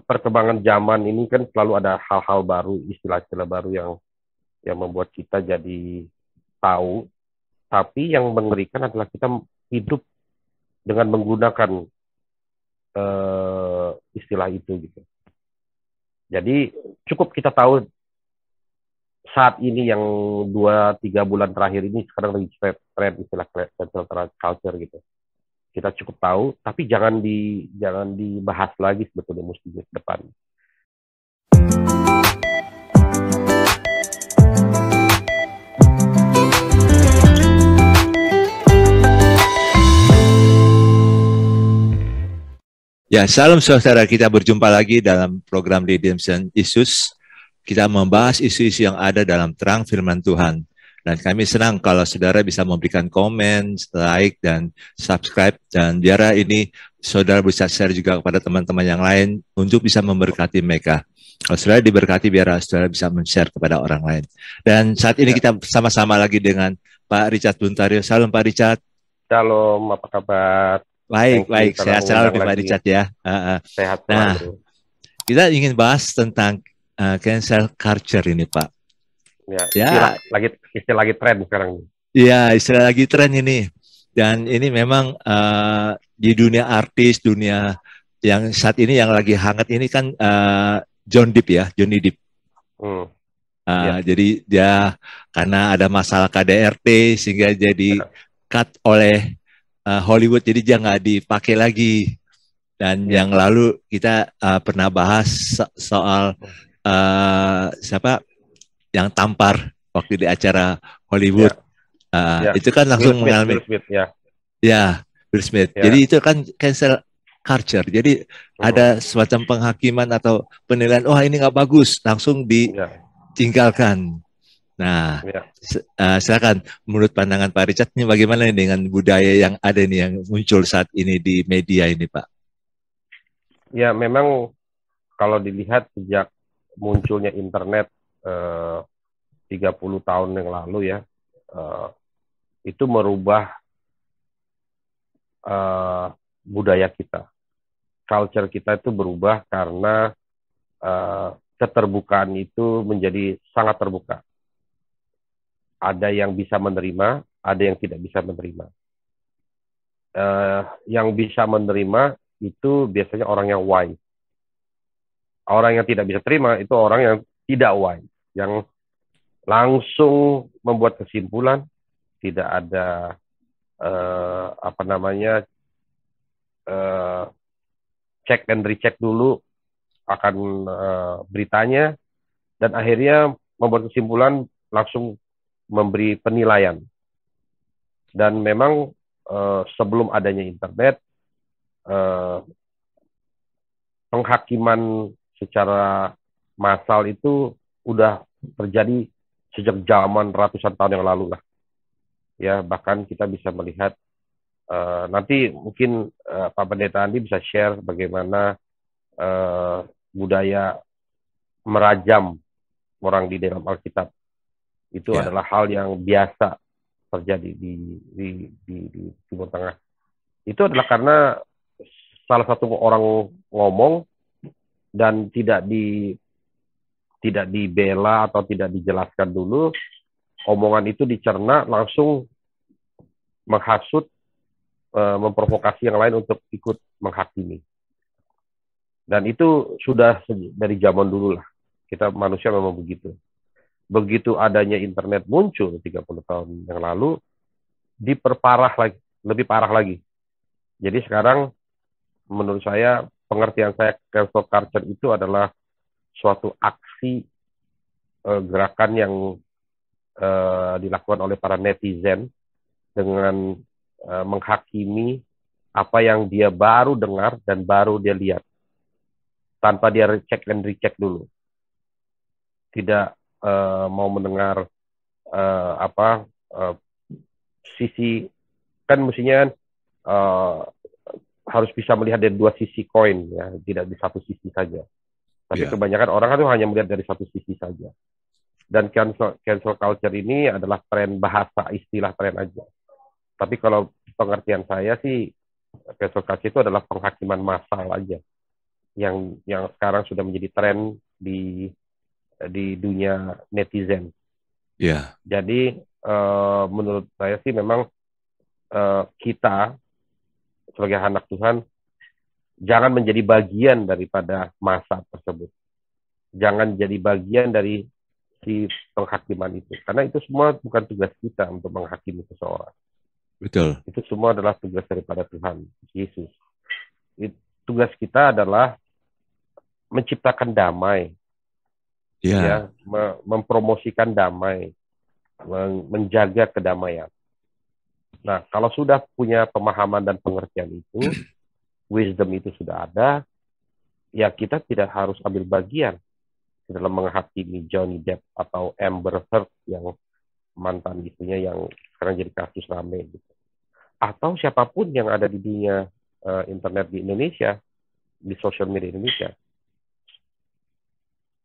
perkembangan zaman ini kan selalu ada hal-hal baru, istilah-istilah baru yang membuat kita jadi tahu. Tapi yang mengerikan adalah kita hidup dengan menggunakan istilah itu gitu. Jadi cukup kita tahu saat ini yang 2-3 bulan terakhir ini sekarang lagi tren istilah cancel culture gitu. Kita cukup tahu, tapi jangan dibahas lagi sebetulnya mesti ke depan. Ya, salam saudara, kita berjumpa lagi dalam program Redemption Issues. Kita membahas isu-isu yang ada dalam terang firman Tuhan. Dan kami senang kalau saudara bisa memberikan komen, like, dan subscribe. Dan biar ini saudara bisa share juga kepada teman-teman yang lain untuk bisa memberkati mereka. Kalau saudara diberkati, biar saudara bisa men-share kepada orang lain. Dan saat ini kita sama-sama lagi dengan Pak Richard Buntario. Salam Pak Richard. Shalom, apa kabar? Baik, sehat selalu Pak Richard ya. Sehat selalu. Nah, kita ingin bahas tentang cancel culture ini Pak. Ya. Istilah lagi tren sekarang. Iya, istilah lagi tren ini. Dan ini memang di dunia artis, dunia yang saat ini yang lagi hangat ini kan Johnny Depp. Jadi dia karena ada masalah KDRT sehingga jadi cut oleh Hollywood, jadi dia nggak dipakai lagi. Dan yang lalu kita pernah bahas soal siapa yang tampar waktu di acara Hollywood. Itu kan langsung mengalami Will Smith. Jadi itu kan cancel culture. Jadi ada semacam penghakiman atau penilaian, wah ini nggak bagus, langsung ditinggalkan. Nah, silakan menurut pandangan Pak Richard ini bagaimana dengan budaya yang ada nih yang muncul saat ini di media ini, Pak? Ya, memang kalau dilihat sejak munculnya internet 30 tahun yang lalu ya, itu merubah budaya kita. Culture kita itu berubah karena keterbukaan itu menjadi sangat terbuka. Ada yang bisa menerima, ada yang tidak bisa menerima. Yang bisa menerima itu biasanya orang yang wise. Orang yang tidak bisa terima itu orang yang tidak wise, yang langsung membuat kesimpulan, tidak ada cek and recheck dulu akan beritanya, dan akhirnya membuat kesimpulan langsung memberi penilaian. Dan memang sebelum adanya internet, penghakiman secara massal itu udah terjadi sejak zaman ratusan tahun yang lalu lah. Ya, bahkan kita bisa melihat nanti mungkin Pak Pendeta Andi bisa share bagaimana budaya merajam orang di dalam Alkitab. Itu adalah hal yang biasa terjadi di Timur Tengah. Itu adalah karena salah satu orang ngomong dan tidak dibela atau tidak dijelaskan dulu, omongan itu dicerna langsung menghasut, memprovokasi yang lain untuk ikut menghakimi. Dan itu sudah dari zaman dulu lah. Kita manusia memang begitu. Begitu adanya internet muncul 30 tahun yang lalu, diperparah lagi, lebih parah lagi. Jadi sekarang menurut saya, pengertian saya cancel culture itu adalah suatu aksi gerakan yang dilakukan oleh para netizen dengan menghakimi apa yang dia baru dengar dan baru dia lihat tanpa dia cek dan recheck dulu. Tidak mau mendengar sisi, kan mestinya harus bisa melihat dari dua sisi koin ya, tidak di satu sisi saja. Tapi kebanyakan orang itu hanya melihat dari satu sisi saja. Dan cancel culture ini adalah tren bahasa, istilah tren aja. Tapi kalau pengertian saya sih, cancel culture itu adalah penghakiman massal aja. yang sekarang sudah menjadi tren di dunia netizen. Ya. Jadi menurut saya sih memang kita sebagai anak Tuhan jangan menjadi bagian daripada masa tersebut. Jangan jadi bagian dari si penghakiman itu. Karena itu semua bukan tugas kita untuk menghakimi seseorang. Betul. Itu semua adalah tugas daripada Tuhan Yesus. Tugas kita adalah menciptakan damai, ya, mempromosikan damai, menjaga kedamaian. Nah, kalau sudah punya pemahaman dan pengertian itu, wisdom itu sudah ada, ya kita tidak harus ambil bagian dalam menghakimi Johnny Depp atau Amber Heard yang mantan istrinya yang sekarang jadi kasus rame gitu. Atau siapapun yang ada di dunia internet di Indonesia, di sosial media Indonesia.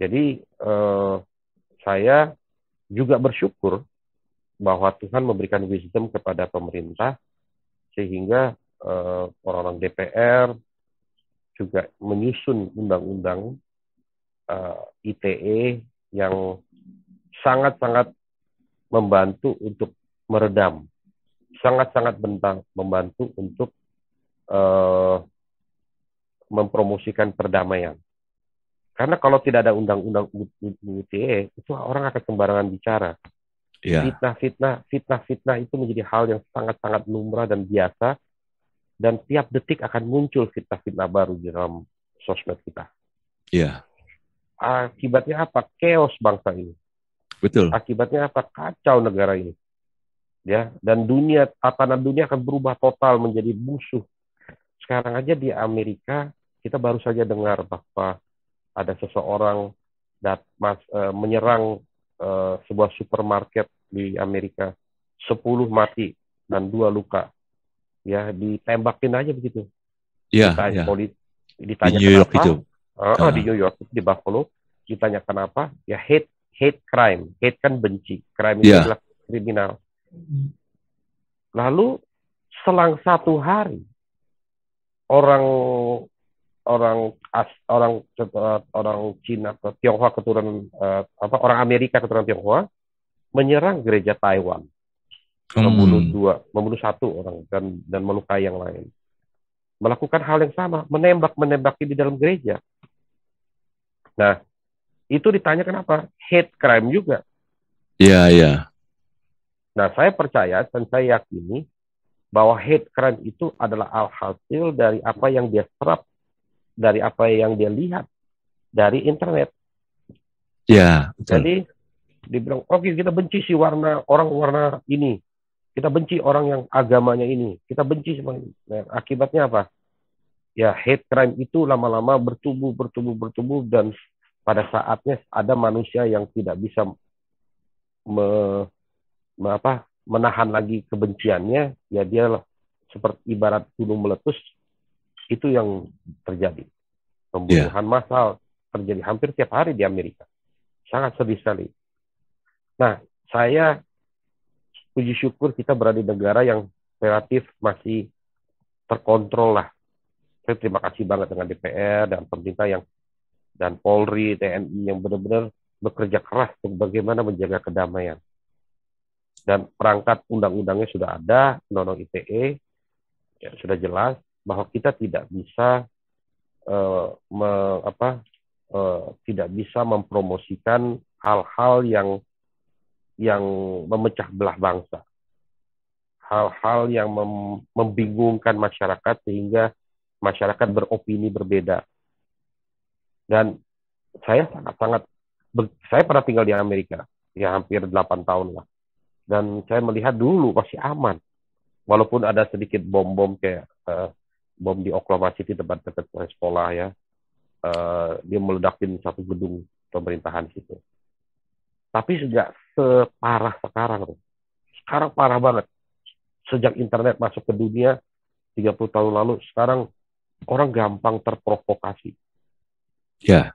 Jadi saya juga bersyukur bahwa Tuhan memberikan wisdom kepada pemerintah sehingga orang-orang DPR juga menyusun undang-undang ITE yang sangat-sangat membantu untuk meredam, sangat-sangat membantu untuk mempromosikan perdamaian. Karena kalau tidak ada undang-undang ITE, itu orang akan sembarangan bicara. Fitnah itu menjadi hal yang sangat-sangat lumrah dan biasa, dan tiap detik akan muncul fitnah-fitnah baru di dalam sosmed kita. Akibatnya apa? Chaos bangsa ini. Betul. Akibatnya apa? Kacau negara ini. Ya, dan tatanan dunia akan berubah total menjadi musuh. Sekarang aja di Amerika kita baru saja dengar bahwa ada seseorang menyerang sebuah supermarket di Amerika, 10 mati dan 2 luka. Ya, ditembakin aja begitu. Ditanya di New York kenapa? itu. Di New York, di Buffalo. Ditanya kenapa? Ya hate crime. Hate kan benci. Crime itu adalah kriminal. Lalu selang 1 hari orang Cina ke Tionghoa keturunan orang Amerika keturunan Tionghoa menyerang gereja Taiwan, membunuh 1 orang dan melukai yang lain. Melakukan hal yang sama, menembaki di dalam gereja. Nah, itu ditanya kenapa? Hate crime juga. Iya. Nah, saya percaya dan saya yakini bahwa hate crime itu adalah hasil dari apa yang dia serap, dari apa yang dia lihat dari internet. Iya, betul. Jadi dibilang, oke, kita benci si orang warna ini, kita benci orang yang agamanya ini, kita benci semua ini. Nah, akibatnya apa? Ya, hate crime itu lama-lama bertumbuh dan pada saatnya ada manusia yang tidak bisa menahan lagi kebenciannya, ya dia seperti ibarat gunung meletus. Itu yang terjadi. Pembunuhan massal terjadi hampir tiap hari di Amerika. Sangat sedih sekali. Nah, saya puji syukur kita berada di negara yang relatif masih terkontrol lah. Saya terima kasih banget dengan DPR dan pemerintah dan Polri, TNI yang benar-benar bekerja keras untuk bagaimana menjaga kedamaian. Dan perangkat undang-undangnya sudah ada, undang-undang ITE, ya, sudah jelas bahwa kita tidak bisa tidak bisa mempromosikan hal-hal yang memecah belah bangsa, hal-hal yang membingungkan masyarakat sehingga masyarakat beropini berbeda. Dan saya saya pernah tinggal di Amerika ya hampir 8 tahun lah, dan saya melihat dulu masih aman, walaupun ada sedikit bom kayak bom di Oklahoma City tempat dekat sekolah ya, dia meledakin satu gedung pemerintahan situ. Tapi sejak separah sekarang parah banget. Sejak internet masuk ke dunia 30 tahun lalu, sekarang orang gampang terprovokasi. Ya.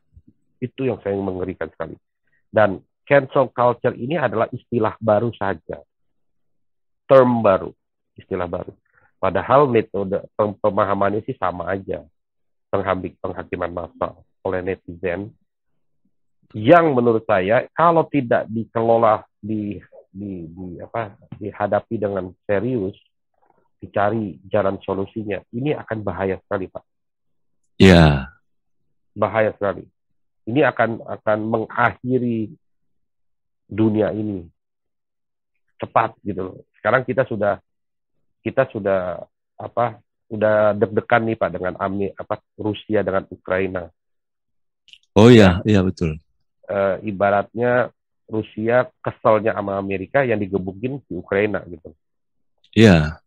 Itu yang saya mengerikan sekali. Dan cancel culture ini adalah istilah baru saja, term baru, istilah baru. Padahal metode pemahamannya sih sama aja. penghakiman massal oleh netizen yang menurut saya kalau tidak dikelola dihadapi dengan serius, dicari jalan solusinya, ini akan bahaya sekali, Pak. Ya. Bahaya sekali. Ini akan mengakhiri dunia ini cepat gitu. Sekarang kita sudah deg-degan nih Pak dengan Rusia dengan Ukraina. Oh ya, iya betul. Ibaratnya Rusia keselnya sama Amerika yang digebukin di Ukraina gitu. Iya.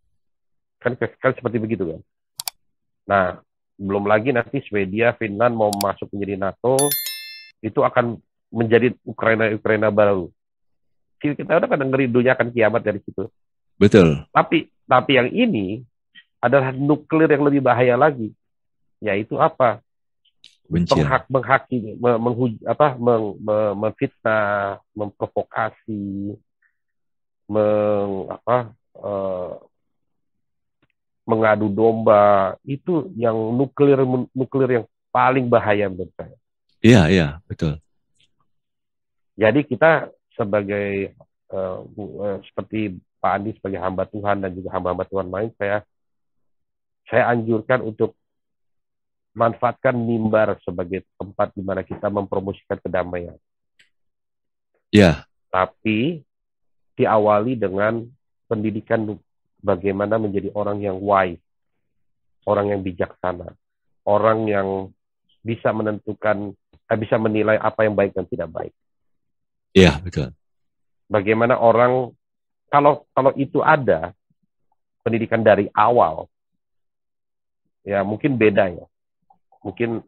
Kan seperti begitu kan. Nah, belum lagi nanti Swedia, Finland mau masuk menjadi NATO, itu akan menjadi Ukraina baru. Kita udah kadang ngeri dunia akan kiamat dari situ. Betul. Tapi yang ini adalah nuklir yang lebih bahaya lagi, yaitu apa? Menghakimi, memfitnah, memprovokasi, mengadu domba, itu yang nuklir yang paling bahaya menurut saya. Iya, betul. Jadi kita sebagai seperti Pak Andi sebagai hamba Tuhan dan juga hamba-hamba Tuhan lain, saya anjurkan untuk manfaatkan mimbar sebagai tempat di mana kita mempromosikan kedamaian. Ya. Tapi diawali dengan pendidikan bagaimana menjadi orang yang wise, orang yang bijaksana, orang yang bisa bisa menilai apa yang baik dan tidak baik. Iya, betul. Bagaimana orang kalau itu ada pendidikan dari awal, ya mungkin beda ya. Mungkin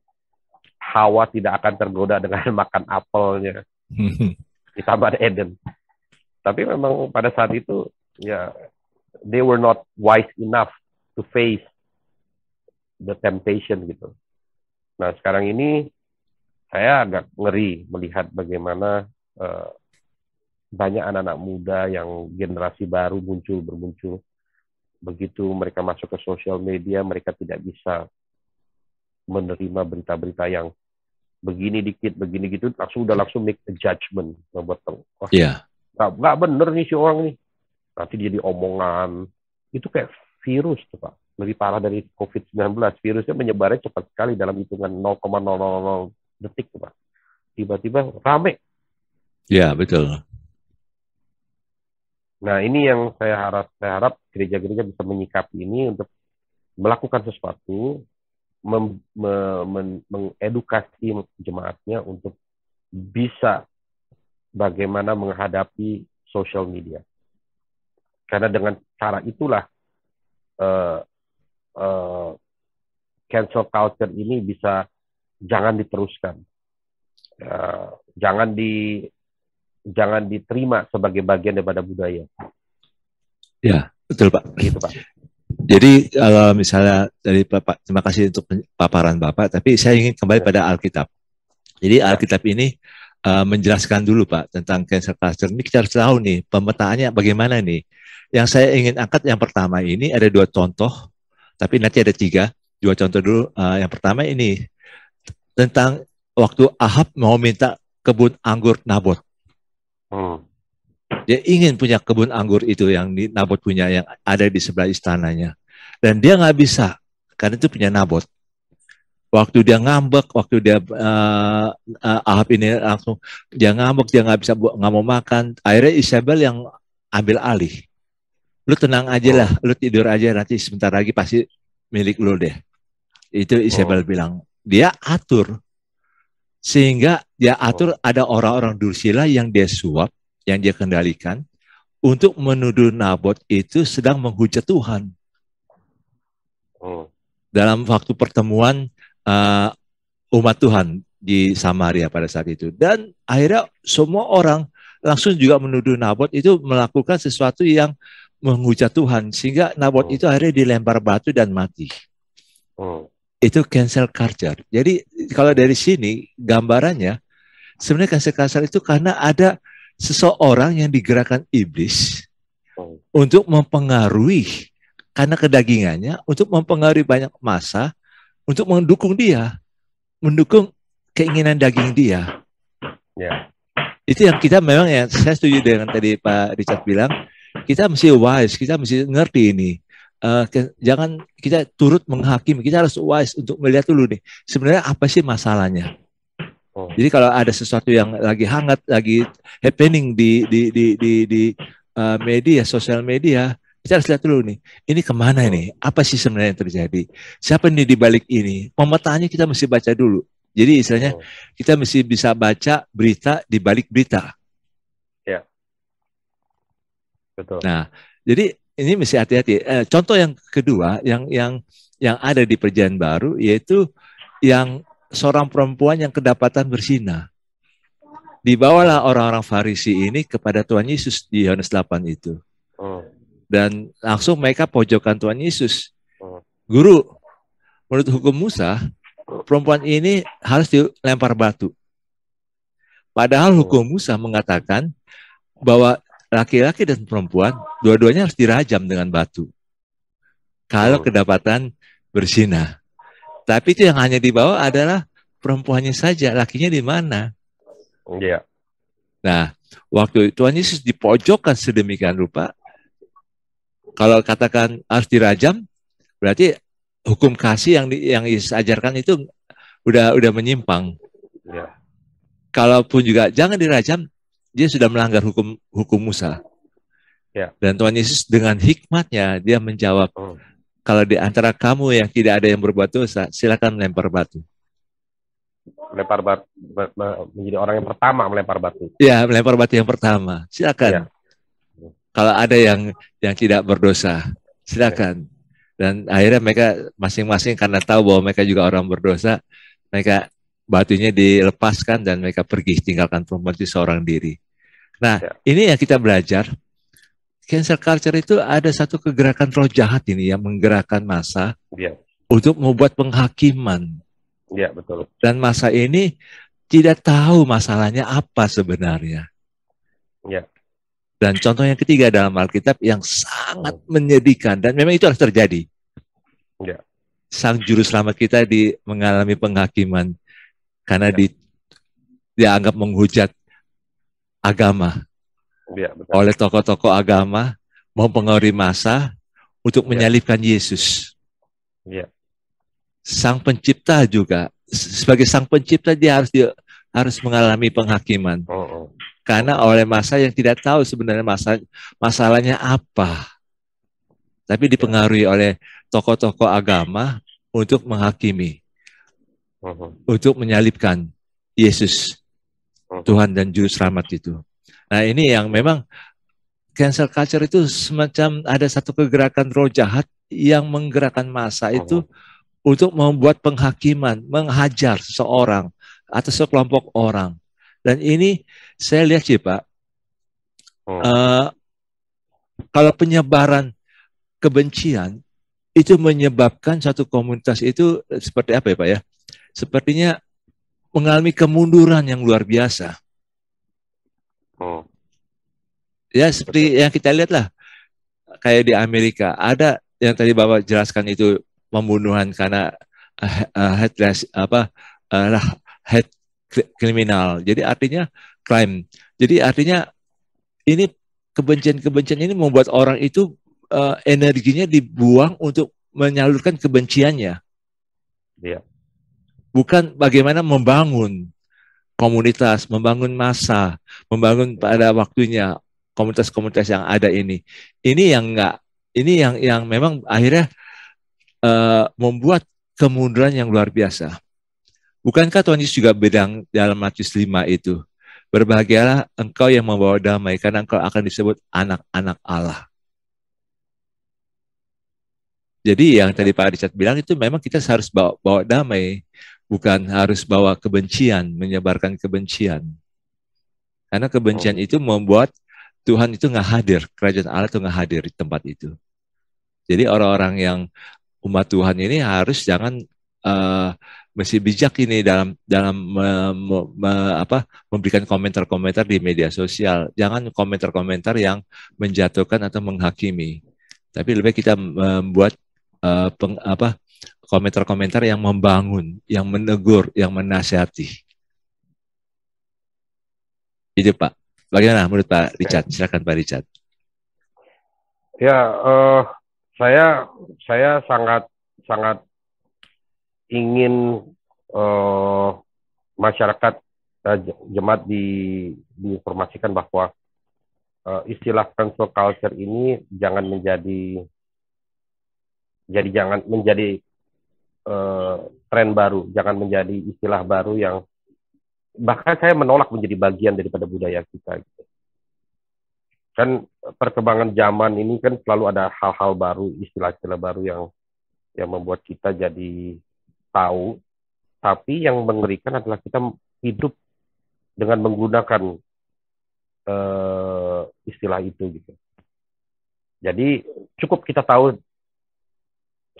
Hawa tidak akan tergoda dengan makan apelnya di Taman Eden. Tapi memang pada saat itu ya they were not wise enough to face the temptation gitu. Nah sekarang ini saya agak ngeri melihat bagaimana banyak anak-anak muda yang generasi baru bermuncul. Begitu mereka masuk ke sosial media, mereka tidak bisa menerima berita-berita yang begini dikit, begini gitu, langsung make a judgment. Nggak bener nih si orang nih. Nanti jadi omongan. Itu kayak virus tuh Pak. Lebih parah dari COVID-19. Virusnya menyebarnya cepat sekali dalam hitungan 0,000 detik tuh Pak. Tiba-tiba rame. Iya, betul. Nah, ini yang saya harap gereja-gereja bisa menyikapi ini untuk melakukan sesuatu, mengedukasi jemaatnya untuk bisa bagaimana menghadapi social media. Karena dengan cara itulah cancel culture ini bisa jangan diteruskan. Jangan diterima sebagai bagian daripada budaya. Ya, betul Pak. Gitu Pak. Jadi kalau misalnya dari Bapak, terima kasih untuk paparan Bapak, tapi saya ingin kembali pada Alkitab. Jadi Alkitab ini menjelaskan dulu Pak tentang cancel culture. Ini kita harus tahu nih pemetaannya bagaimana nih. Yang saya ingin angkat yang pertama ini ada 2 contoh, tapi nanti ada 3. 2 contoh dulu. Yang pertama ini tentang waktu Ahab mau minta kebun anggur Nabot. Dia ingin punya kebun anggur itu yang Nabot punya, yang ada di sebelah istananya. Dan dia nggak bisa, karena itu punya Nabot. Waktu dia ngambek, waktu dia Ahab ini langsung, dia ngambek, dia nggak mau makan. Akhirnya Isabel yang ambil alih. Lu tenang aja lah, lu tidur aja, nanti sebentar lagi pasti milik lu deh. Itu Isabel bilang. Dia atur. Sehingga dia atur ada orang-orang Dursila yang dia suap, yang dia kendalikan untuk menuduh Nabot itu sedang menghujat Tuhan. Dalam waktu pertemuan umat Tuhan di Samaria pada saat itu. Dan akhirnya semua orang langsung juga menuduh Nabot itu melakukan sesuatu yang menghujat Tuhan. Sehingga Nabot itu akhirnya dilempar batu dan mati. Itu cancel culture. Jadi kalau dari sini gambarannya, sebenarnya cancel culture itu karena ada seseorang yang digerakkan iblis untuk mempengaruhi, karena kedagingannya, untuk mempengaruhi banyak massa, untuk mendukung dia, mendukung keinginan daging dia. Ya. Itu yang kita memang, ya saya setuju dengan tadi Pak Richard bilang, kita mesti wise, kita mesti ngerti ini. Jangan kita turut menghakimi, kita harus wise untuk melihat dulu nih, sebenarnya apa sih masalahnya. Jadi kalau ada sesuatu yang lagi hangat, lagi happening di media, sosial media, kita harus lihat dulu nih, ini kemana nih, apa sih sebenarnya yang terjadi, siapa nih di balik ini, pemetaannya kita mesti baca dulu. Jadi istilahnya kita mesti bisa baca berita di balik berita. Ya, betul. Nah, jadi ini mesti hati-hati. Contoh yang kedua yang ada di Perjanjian Baru, yaitu yang seorang perempuan yang kedapatan berzina. Dibawalah orang-orang Farisi ini kepada Tuhan Yesus di Yohanes 8 itu. Dan langsung mereka pojokkan Tuhan Yesus. Guru, menurut hukum Musa, perempuan ini harus dilempar batu. Padahal hukum Musa mengatakan bahwa laki-laki dan perempuan dua-duanya harus dirajam dengan batu kalau kedapatan berzina. Tapi itu yang hanya dibawa adalah perempuannya saja, lakinya di mana? Iya. Nah, waktu Tuhan Yesus dipojokkan sedemikian rupa, kalau katakan harus dirajam, berarti hukum kasih yang Yesus ajarkan itu udah menyimpang. Ya. Kalaupun juga jangan dirajam, dia sudah melanggar hukum Musa. Ya. Dan Tuhan Yesus dengan hikmatnya dia menjawab, kalau di antara kamu yang tidak ada yang berbuat dosa, silakan melempar batu. Melempar batu, menjadi orang yang pertama melempar batu. Ya, melempar batu yang pertama, silakan. Ya. Kalau ada yang tidak berdosa, silakan. Dan akhirnya mereka masing-masing karena tahu bahwa mereka juga orang berdosa, mereka batunya dilepaskan dan mereka pergi tinggalkan perempuan itu seorang diri. Nah, ini yang kita belajar. Cancel culture itu ada satu kegerakan roh jahat ini yang menggerakkan massa untuk membuat penghakiman. Iya, betul. Dan massa ini tidak tahu masalahnya apa sebenarnya. Iya. Dan contoh yang ketiga dalam Alkitab yang sangat menyedihkan dan memang itu harus terjadi. Ya. Sang juru selamat kita mengalami penghakiman karena dianggap menghujat agama oleh tokoh-tokoh agama, mempengaruhi massa untuk menyalibkan Yesus. Ya. Sang pencipta juga, sebagai sang pencipta dia harus mengalami penghakiman. Karena oleh massa yang tidak tahu sebenarnya masalahnya apa. Tapi dipengaruhi oleh tokoh-tokoh agama untuk menghakimi. Untuk menyalibkan Yesus, Tuhan dan Juru Selamat itu. Nah ini yang memang cancel culture itu semacam ada satu kegerakan roh jahat yang menggerakkan massa itu untuk membuat penghakiman, menghajar seseorang atau sekelompok orang. Dan ini saya lihat sih Pak, kalau penyebaran kebencian itu menyebabkan satu komunitas itu seperti apa ya Pak ya? Sepertinya mengalami kemunduran yang luar biasa. Ya seperti yang kita lihat lah, kayak di Amerika ada yang tadi Bapak jelaskan itu pembunuhan karena hate kriminal. Jadi artinya crime. Jadi artinya ini kebencian ini membuat orang itu energinya dibuang untuk menyalurkan kebenciannya. Iya. Bukan bagaimana membangun komunitas, membangun massa, membangun pada waktunya komunitas-komunitas yang ada ini. Ini yang memang akhirnya membuat kemunduran yang luar biasa. Bukankah Tuhan Yesus juga bilang dalam Matius 5 itu, berbahagialah engkau yang membawa damai, karena engkau akan disebut anak-anak Allah. Jadi yang tadi Pak Richard bilang itu memang kita harus bawa damai, bukan harus bawa kebencian, menyebarkan kebencian. Karena kebencian itu membuat Tuhan itu nggak hadir, kerajaan Allah itu nggak hadir di tempat itu. Jadi orang-orang yang umat Tuhan ini harus jangan mesti bijak ini dalam memberikan komentar-komentar di media sosial. Jangan komentar-komentar yang menjatuhkan atau menghakimi. Tapi lebih kita membuat komentar-komentar yang membangun, yang menegur, yang menasihati. Itu Pak. Bagaimana menurut Pak Richard? Silakan Pak Richard. Ya, saya sangat ingin masyarakat jemaat diinformasikan bahwa istilah cancel culture ini jangan menjadi tren baru, jangan menjadi istilah baru yang bahkan saya menolak menjadi bagian daripada budaya kita. Gitu. Kan perkembangan zaman ini kan selalu ada hal-hal baru, istilah-istilah baru yang membuat kita jadi tahu, tapi yang mengerikan adalah kita hidup dengan menggunakan istilah itu gitu. Jadi cukup kita tahu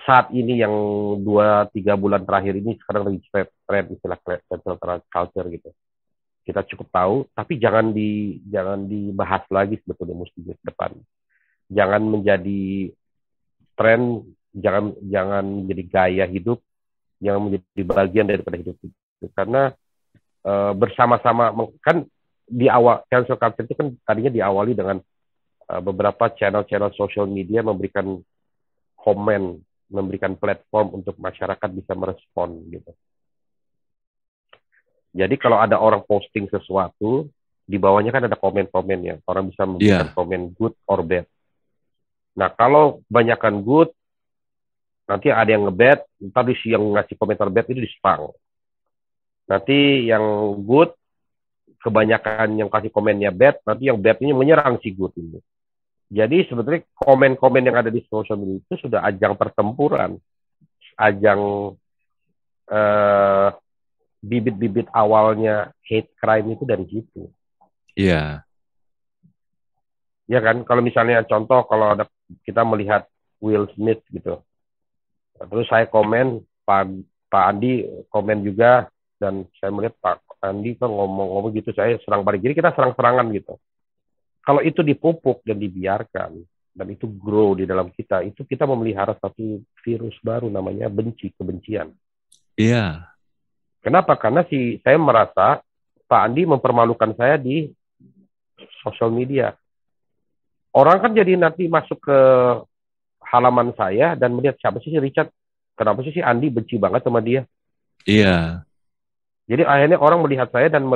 saat ini yang 2-3 bulan terakhir ini sekarang lagi tren istilah cancel culture gitu. Kita cukup tahu, tapi jangan dibahas lagi sebetulnya mesti ke depan. Jangan menjadi tren, jangan menjadi gaya hidup, jangan menjadi bagian daripada hidup itu. Karena bersama-sama kan di awal cancel culture itu kan tadinya diawali dengan beberapa channel-channel social media memberikan komen, memberikan platform untuk masyarakat bisa merespon gitu. Jadi kalau ada orang posting sesuatu, di bawahnya kan ada komen-komennya. Orang bisa memberikan komen good or bad. Nah, kalau kebanyakan good, nanti ada yang nge-bad, ntar yang ngasih komentar bad itu di-spam. Nanti yang good, kebanyakan yang kasih komennya bad, nanti yang bad ini menyerang si good ini. Jadi sebetulnya komen-komen yang ada di social media itu sudah ajang pertempuran, ajang bibit-bibit awalnya hate crime itu dari situ. Iya. Ya kan, kalau misalnya contoh kalau ada kita melihat Will Smith gitu, terus saya komen, Pak Andi komen juga, dan saya melihat Pak Andi kan ngomong gitu, saya serang balik. Jadi kita serang-serangan gitu. Kalau itu dipupuk dan dibiarkan, dan itu grow di dalam kita, itu kita memelihara satu virus baru namanya kebencian. Iya. Kenapa? Karena saya merasa Pak Andi mempermalukan saya di sosial media. Orang kan jadi nanti masuk ke halaman saya dan melihat siapa sih Richard, kenapa sih si Andi benci banget sama dia. Iya. Jadi akhirnya orang melihat saya dan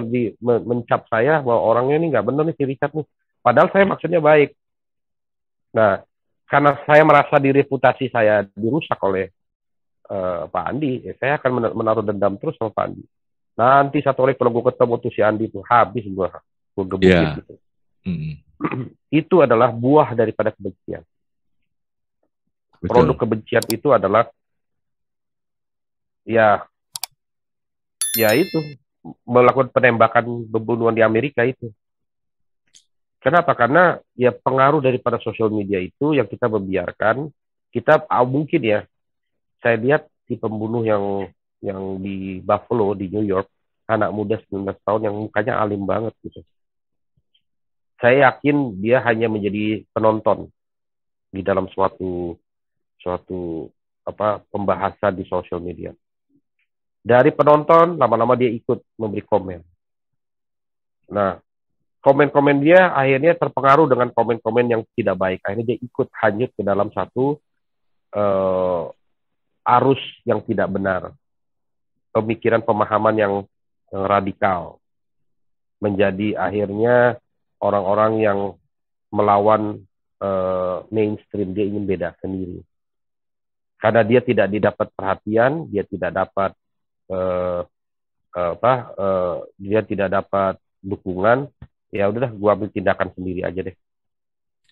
mencap saya bahwa orangnya ini nggak benar nih si Richard nih. Padahal saya maksudnya baik. Nah, karena saya merasa reputasi saya dirusak oleh Pak Andi, saya akan menaruh dendam terus sama Pak Andi. Nanti satu hari kalau gue ketemu tuh si Andi tuh habis gue gebukin gitu. Itu adalah buah daripada kebencian. Betul. Produk kebencian itu adalah ya itu melakukan penembakan pembunuhan di Amerika itu. Kenapa? Karena ya pengaruh daripada sosial media itu yang kita membiarkan, kita mungkin ya, saya lihat si pembunuh yang di Buffalo di New York, anak muda 19 tahun yang mukanya alim banget gitu. Saya yakin dia hanya menjadi penonton di dalam suatu pembahasan di sosial media. Dari penonton lama-lama dia ikut memberi komen. Nah, komen-komen dia akhirnya terpengaruh dengan komen-komen yang tidak baik. Akhirnya dia ikut hanyut ke dalam satu arus yang tidak benar. Pemikiran, pemahaman yang radikal. Menjadi akhirnya orang-orang yang melawan mainstream. Dia ingin beda sendiri. Karena dia tidak didapat perhatian, dia tidak dapat dia tidak dapat dukungan, ya udahlah gua ambil tindakan sendiri aja deh.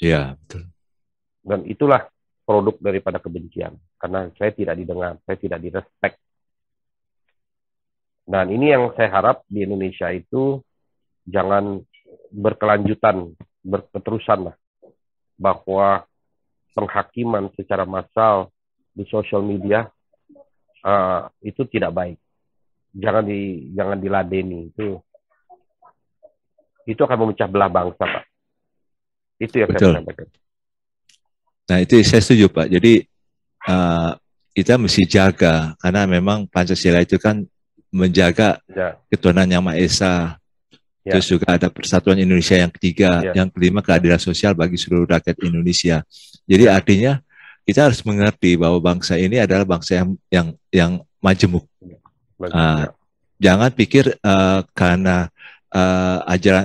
Iya, betul. Dan itulah produk daripada kebencian. Karena saya tidak didengar, saya tidak direspek. Dan ini yang saya harap di Indonesia itu jangan berkelanjutan, berketerusan lah. Bahwa penghakiman secara massal di sosial media itu tidak baik. Jangan diladeni. Itu akan memecah belah bangsa, Pak. Itu yang betul. saya sampaikan. Nah, itu saya setuju, Pak. Jadi kita mesti jaga karena memang Pancasila itu kan menjaga ketuhanan yang Maha Esa. Terus juga ada Persatuan Indonesia yang ketiga, yang kelima keadilan sosial bagi seluruh rakyat Indonesia. Jadi artinya kita harus mengerti bahwa bangsa ini adalah bangsa yang majemuk. Jangan pikir karena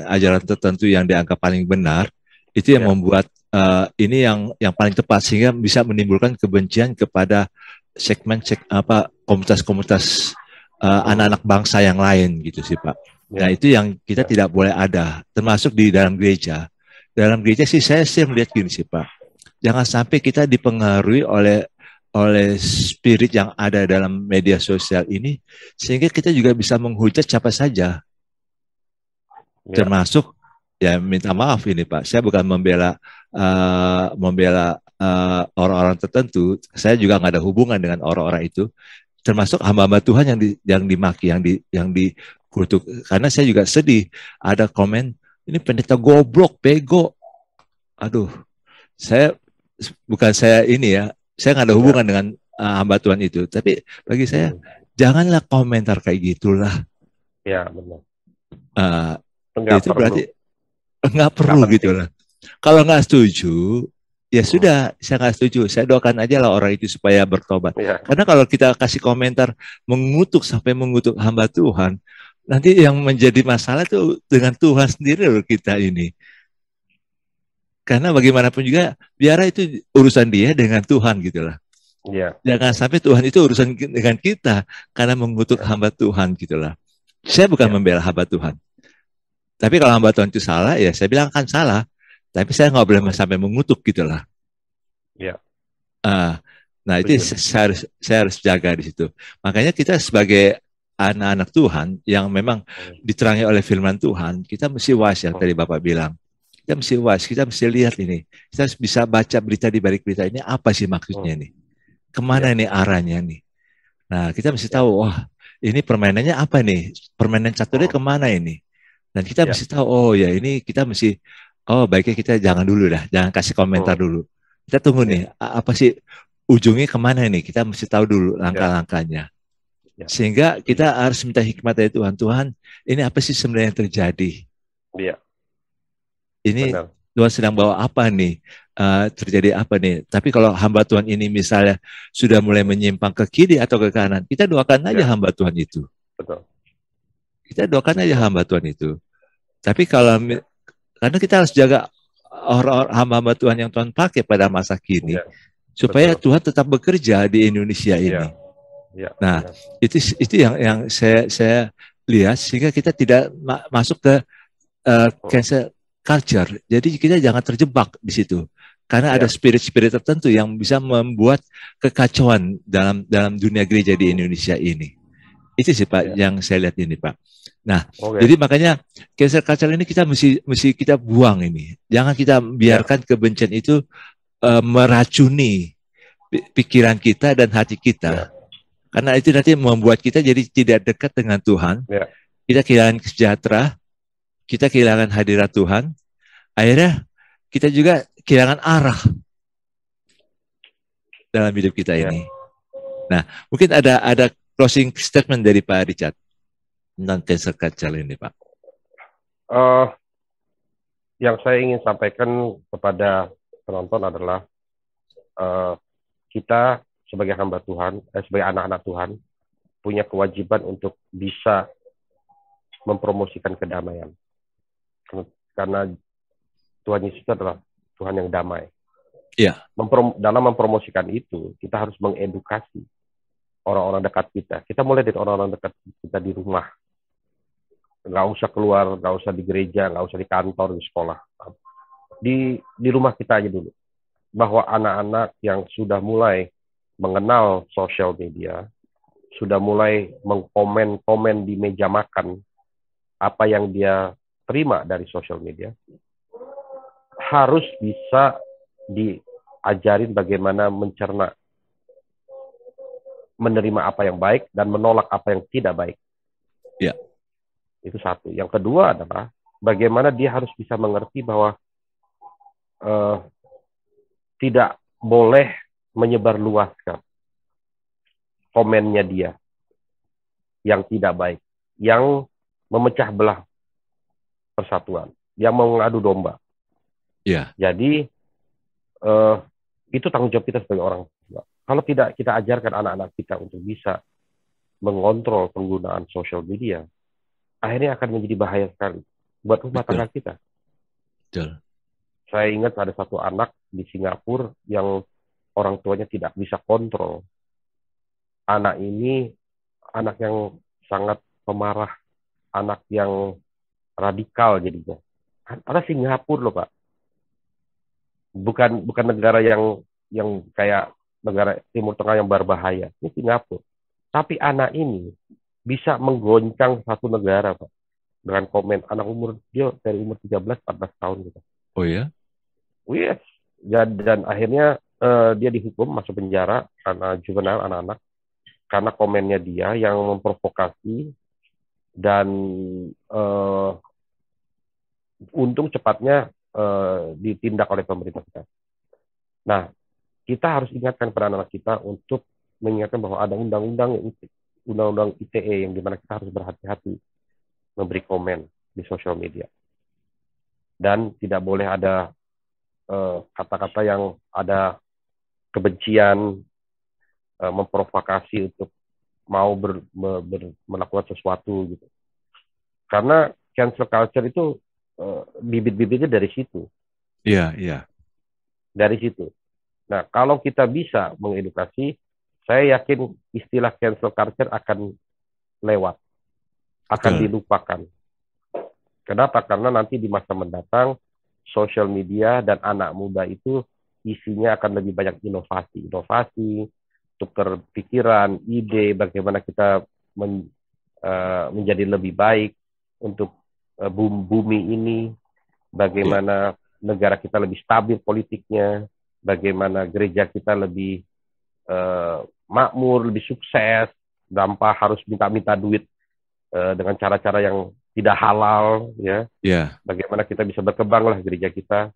ajaran tertentu yang dianggap paling benar itu yang membuat ini yang paling tepat sehingga bisa menimbulkan kebencian kepada komunitas-komunitas anak-anak bangsa yang lain gitu sih Pak. Nah itu yang kita tidak boleh ada, termasuk di dalam gereja. Dalam gereja sih saya sih melihat gini sih Pak, jangan sampai kita dipengaruhi oleh spirit yang ada dalam media sosial ini, sehingga kita juga bisa menghujat siapa saja. Termasuk, ya minta maaf ini Pak, saya bukan membela orang-orang tertentu, saya juga nggak ada hubungan dengan orang-orang itu, termasuk hamba-hamba Tuhan yang dimaki, yang dikutuk. Karena saya juga sedih, ada komen, ini pendeta goblok, bego. Aduh, saya ini ya, saya nggak ada hubungan dengan hamba Tuhan itu. Tapi bagi saya, janganlah komentar kayak gitulah. Ya, benar. Itu berarti nggak perlu gitu lah. Kalau nggak setuju, ya sudah, saya nggak setuju. Saya doakan aja lah orang itu supaya bertobat. Karena kalau kita kasih komentar sampai mengutuk hamba Tuhan, nanti yang menjadi masalah itu dengan Tuhan sendiri loh kita ini. Karena bagaimanapun juga, biar itu urusan dia dengan Tuhan gitulah. Jangan sampai Tuhan itu urusan dengan kita karena mengutuk hamba Tuhan gitulah. Saya bukan membela hamba Tuhan. Tapi kalau hamba Tuhan itu salah, ya saya bilang kan salah. Tapi saya nggak boleh sampai mengutuk gitulah. Nah itu saya harus jaga di situ. Makanya kita sebagai anak-anak Tuhan yang memang diterangi oleh firman Tuhan, kita mesti wise yang tadi Bapak bilang. Kita mesti wise, kita mesti lihat ini. Kita bisa baca berita di balik berita ini, apa sih maksudnya nih? Kemana nih arahnya nih? Nah kita mesti tahu, wah ini permainannya apa nih? Permainan caturnya kemana ini? Dan kita mesti tahu, oh ya ini kita mesti, oh baiknya kita jangan dulu dah, jangan kasih komentar dulu. Kita tunggu nih, apa sih ujungnya kemana nih? Kita mesti tahu dulu langkah-langkahnya. Sehingga kita harus minta hikmat dari Tuhan. Tuhan, ini apa sih sebenarnya yang terjadi? Ini Tuhan sedang bawa apa nih? Terjadi apa nih? Tapi kalau hamba Tuhan ini misalnya sudah mulai menyimpang ke kiri atau ke kanan, kita doakan aja hamba Tuhan itu. Kita doakan aja hamba Tuhan itu. Tapi karena kita harus jaga orang-orang hamba Tuhan yang Tuhan pakai pada masa kini, supaya Tuhan tetap bekerja di Indonesia ini. Nah, itu yang saya lihat sehingga kita tidak masuk ke cancel culture. Jadi kita jangan terjebak di situ. Karena ada spirit-spirit tertentu yang bisa membuat kekacauan dalam dunia gereja di Indonesia ini. Itu sih Pak yang saya lihat ini Pak. Nah, jadi makanya cancel culture ini kita mesti kita buang ini. Jangan kita biarkan kebencian itu meracuni pikiran kita dan hati kita. Karena itu nanti membuat kita jadi tidak dekat dengan Tuhan. Kita kehilangan sejahtera, kita kehilangan hadirat Tuhan. Akhirnya kita juga kehilangan arah dalam hidup kita ini. Nah, mungkin ada closing statement dari Pak Richard tentang cancel culture ini, Pak. Yang saya ingin sampaikan kepada penonton adalah kita sebagai hamba Tuhan, sebagai anak-anak Tuhan, punya kewajiban untuk bisa mempromosikan kedamaian. Karena Tuhan Yesus adalah Tuhan yang damai. Dalam mempromosikan itu, kita harus mengedukasi orang-orang dekat kita. Kita mulai dari orang-orang dekat kita di rumah. Nggak usah keluar, nggak usah di gereja, nggak usah di kantor, di sekolah. Di rumah kita aja dulu. Bahwa anak-anak yang sudah mulai mengenal sosial media, sudah mulai mengkomen-komen di meja makan apa yang dia terima dari sosial media, harus bisa diajarin bagaimana mencerna, menerima apa yang baik dan menolak apa yang tidak baik. Itu satu. Yang kedua adalah bagaimana dia harus bisa mengerti bahwa tidak boleh menyebarluaskan komennya dia yang tidak baik, yang memecah belah persatuan, yang mengadu domba. Iya. Jadi itu tanggung jawab kita sebagai orang tua. Kalau tidak kita ajarkan anak-anak kita untuk bisa mengontrol penggunaan sosial media, akhirnya akan menjadi bahaya sekali buat rumah tangga kita. Betul. Saya ingat ada satu anak di Singapura yang orang tuanya tidak bisa kontrol. Anak ini anak yang sangat pemarah, anak yang radikal jadinya. Ada Singapura loh, Pak. Bukan negara yang kayak negara Timur Tengah yang berbahaya. Ini Singapura. Tapi anak ini bisa menggoncang satu negara, Pak. Dengan komen anak dia dari umur 13-14 tahun gitu. Oh ya? Yes. Dan akhirnya dia dihukum masuk penjara karena juvenile anak-anak karena komennya dia yang memprovokasi dan untung cepatnya ditindak oleh pemerintah kita. Nah, kita harus ingatkan kepada anak kita untuk mengingatkan bahwa ada undang-undang ITE yang dimana kita harus berhati-hati memberi komen di sosial media. Dan tidak boleh ada kata-kata yang ada kebencian, memprovokasi untuk mau melakukan sesuatu gitu. Karena cancel culture itu bibit-bibitnya dari situ. Iya, iya. Dari situ. Nah, kalau kita bisa mengedukasi, saya yakin istilah cancel culture akan lewat, akan dilupakan. Kenapa? Karena nanti di masa mendatang, sosial media dan anak muda itu isinya akan lebih banyak inovasi, tukar pikiran, ide, bagaimana kita menjadi lebih baik untuk bumi ini, bagaimana negara kita lebih stabil politiknya, bagaimana gereja kita lebih makmur, lebih sukses, tanpa harus minta duit dengan cara-cara yang tidak halal, ya. Yeah. Bagaimana kita bisa berkembanglah gereja kita.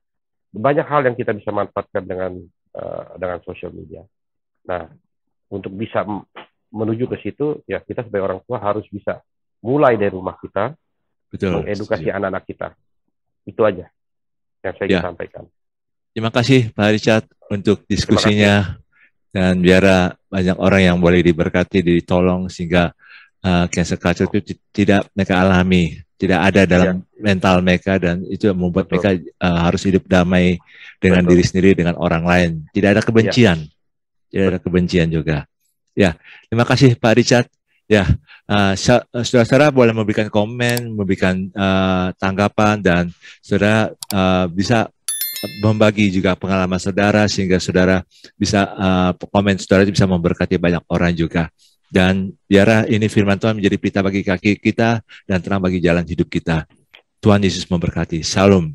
Banyak hal yang kita bisa manfaatkan dengan sosial media. Nah, untuk bisa menuju ke situ, ya kita sebagai orang tua harus bisa mulai dari rumah kita, mengedukasi anak-anak kita. Itu aja yang saya ingin sampaikan. Terima kasih Pak Richard untuk diskusinya, dan biar banyak orang yang boleh diberkati, ditolong, sehingga cancel culture itu tidak mereka alami, tidak ada dalam mental mereka, dan itu membuat mereka harus hidup damai dengan diri sendiri, dengan orang lain. Tidak ada kebencian, tidak ada kebencian juga. Ya, terima kasih Pak Richard. Ya, saudara-saudara boleh memberikan komen, memberikan tanggapan, dan saudara bisa membagi juga pengalaman saudara, sehingga saudara bisa komen saudara bisa memberkati banyak orang juga. Dan biarlah ini firman Tuhan menjadi pelita bagi kaki kita dan terang bagi jalan hidup kita. Tuhan Yesus memberkati. Shalom.